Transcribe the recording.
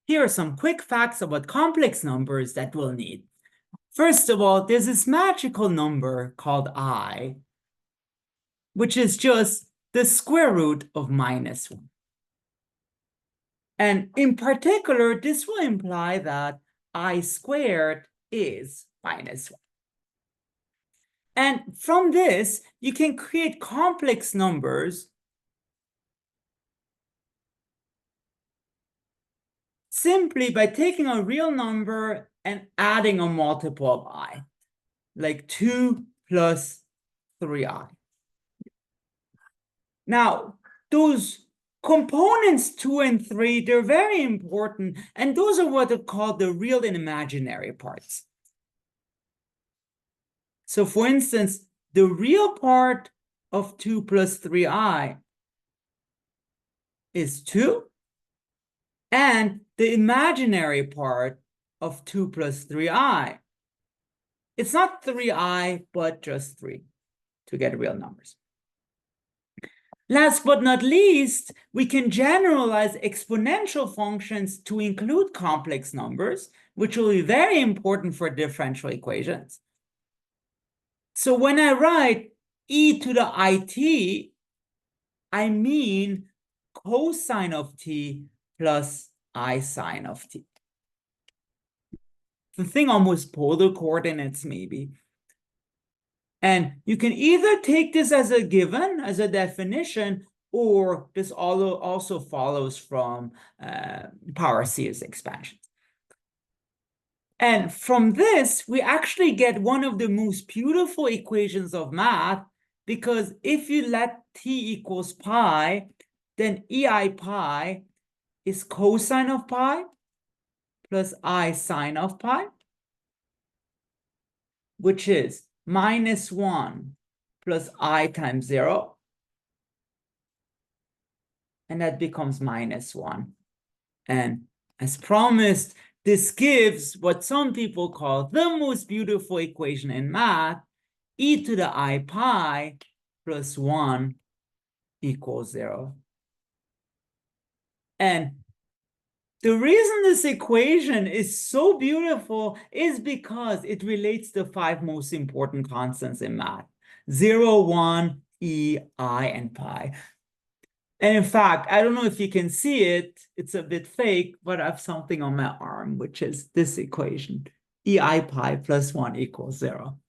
here are some quick facts about complex numbers that we'll need. First of all, there's this magical number called I, which is just the square root of -1. And in particular, this will imply that I squared is -1. And from this, you can create complex numbers simply by taking a real number and adding a multiple of I, like 2 plus 3i. Now, those components 2 and 3, they're very important, and those are what are called the real and imaginary parts. So for instance, the real part of 2 plus 3i is 2, and the imaginary part of 2 plus 3i, it's not 3i, but just 3 to get real numbers. Last but not least, we can generalize exponential functions to include complex numbers, which will be very important for differential equations. So when I write e to the it, I mean cosine of t plus I sine of t. The thing almost polar coordinates, maybe. And you can either take this as a given, as a definition, or this also follows from power series expansions. And from this, we actually get one of the most beautiful equations of math, because if you let t equals pi, then ei pi is cosine of pi plus I sine of pi, which is -1 plus I times 0. And that becomes -1. And as promised, this gives what some people call the most beautiful equation in math, e to the I pi plus 1 equals 0. And the reason this equation is so beautiful is because it relates the 5 most important constants in math: 0, 1, e, I, and pi. And in fact, I don't know if you can see it, it's a bit fake, but I have something on my arm, which is this equation, ei pi plus 1 equals 0.